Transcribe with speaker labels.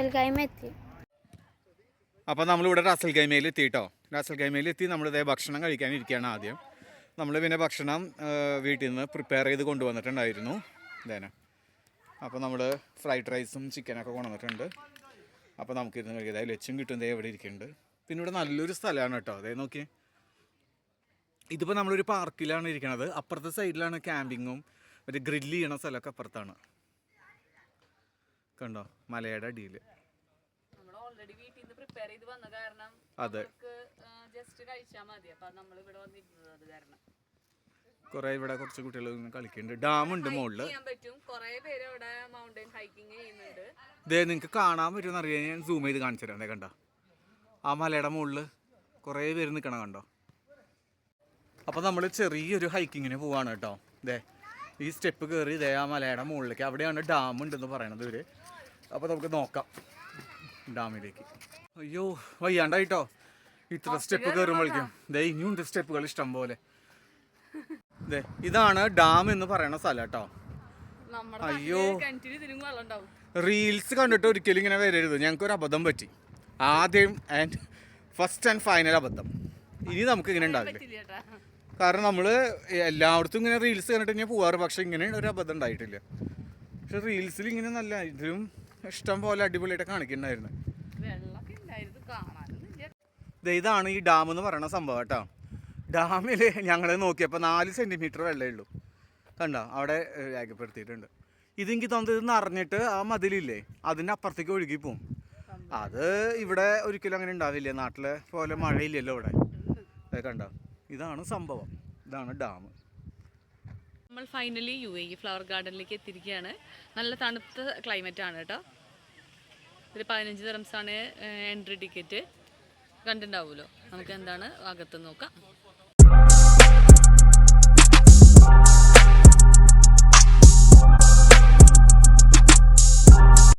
Speaker 1: Ras al Khaimah എത്തി.
Speaker 2: അപ്പോൾ നമ്മളിവിടെ റാസൽ ഖൈമയിൽ എത്തി കേട്ടോ. റാസൽ ഖൈമയിൽ എത്തി നമ്മളിതേ ഭക്ഷണം കഴിക്കാനിരിക്കുകയാണ് ആദ്യം. നമ്മൾ പിന്നെ ഭക്ഷണം വീട്ടിൽ നിന്ന് പ്രിപ്പയർ ചെയ്ത് കൊണ്ടുവന്നിട്ടുണ്ടായിരുന്നു ഇതേനെ. അപ്പോൾ നമ്മൾ ഫ്രൈഡ് റൈസും ചിക്കനൊക്കെ കൊണ്ടുവന്നിട്ടുണ്ട്. അപ്പോൾ നമുക്കിരുന്ന് കഴിക്കാം. അതായത് ലച്ചും കിട്ടുന്നത് എവിടെ ഇരിക്കുന്നുണ്ട്. പിന്നെ ഇവിടെ നല്ലൊരു സ്ഥലമാണ് കേട്ടോ. അതായത് നോക്കി, ഇതിപ്പോൾ നമ്മളൊരു പാർക്കിലാണ് ഇരിക്കുന്നത്. അപ്പുറത്തെ സൈഡിലാണ് ക്യാമ്പിങ്ങും മറ്റേ ഗ്രില്ല് ചെയ്യണ സ്ഥലമൊക്കെ അപ്പുറത്താണ്. കണ്ടോ, മലയുടെ അടിയിൽ. അതെ, കുറെ ഇവിടെ കുറച്ച് കുട്ടികൾ കളിക്കുന്നുണ്ട്. ഡാമുണ്ട് മുകളിൽ. ഇതേ നിങ്ങൾക്ക് കാണാൻ പറ്റുമെന്ന് അറിയാൻ ഞാൻ സൂം ചെയ്ത് കാണിച്ചു തരാം. കണ്ടോ, ആ മലയുടെ മുകളിൽ കുറേ പേര് നിൽക്കണം കണ്ടോ. അപ്പോൾ നമ്മൾ ചെറിയൊരു ഹൈക്കിങ്ങിന് പോവാണ് കേട്ടോ. ഇതേ ഈ സ്റ്റെപ്പ് കയറി ഇതേ ആ മലയുടെ മുകളിലേക്ക്, അവിടെയാണ് ഡാം ഉണ്ടെന്ന് പറയണത് ഇവർ. അപ്പോൾ നമുക്ക് നോക്കാം ഡാമിലേക്ക്. അയ്യോ വയ്യാണ്ടായിട്ടോ ഇത്ര സ്റ്റെപ്പ് കയറുമ്പോഴേക്കും. ഇതേ ഇനിയുണ്ട് സ്റ്റെപ്പുകൾ ഇഷ്ടം പോലെ. ഇതേ ഇതാണ് ഡാം എന്ന് പറയുന്ന സ്ഥലം കേട്ടോ. അയ്യോ, റീൽസ് കണ്ടിട്ട് ഒരിക്കലും ഇങ്ങനെ വരരുത്. ഞങ്ങൾക്കൊരു അബദ്ധം പറ്റി. ആദ്യം ഫസ്റ്റ് ആൻഡ് ഫൈനൽ അബദ്ധം. ഇനി നമുക്ക് ഇങ്ങനെ ഉണ്ടാവില്ല. കാരണം നമ്മൾ എല്ലായിടത്തും ഇങ്ങനെ റീൽസ് കണ്ടിട്ട് ഞാൻ പോവാറ്. പക്ഷെ ഇങ്ങനെ ഒരു അബദ്ധം ഉണ്ടായിട്ടില്ല. പക്ഷെ റീൽസിൽ ഇങ്ങനെ നല്ല ഇതിലും ഇഷ്ടം പോലെ അടിപൊളിയായിട്ട് കാണിക്കുന്നുണ്ടായിരുന്നു. ഇതാണ് ഈ ഡാം എന്ന് പറയുന്ന സംഭവം കേട്ടോ. ഡാമിൽ ഞങ്ങൾ നോക്കിയപ്പോൾ 4 സെൻറ്റിമീറ്റർ വെള്ളമേ ഉള്ളൂ. കണ്ടോ, അവിടെ രേഖപ്പെടുത്തിയിട്ടുണ്ട്. ഇതെനിക്ക് തോന്നുന്നത് ഇത് നിറഞ്ഞിട്ട് ആ മതിലില്ലേ അതിൻ്റെ അപ്പുറത്തേക്ക് ഒഴുകി പോവും. അത് ഇവിടെ ഒരിക്കലും അങ്ങനെ ഉണ്ടാവില്ല. നാട്ടിലെ പോലെ മഴയില്ലല്ലോ ഇവിടെ. കണ്ടോ, ഇതാണ് സംഭവം. ഇതാണ് ഡാം.
Speaker 3: നമ്മൾ ഫൈനലി UAE ഫ്ലവർ ഗാർഡനിലേക്ക് എത്തിയിരിക്കുകയാണ്. നല്ല തണുത്ത ക്ലൈമറ്റ് ആണ് കേട്ടോ. ഒരു 15 ദിർഹംസാണ് എൻട്രി ടിക്കറ്റ്. കണ്ടിട്ടുണ്ടാവുമല്ലോ. നമുക്ക് എന്താണ് അകത്ത് നോക്കാം.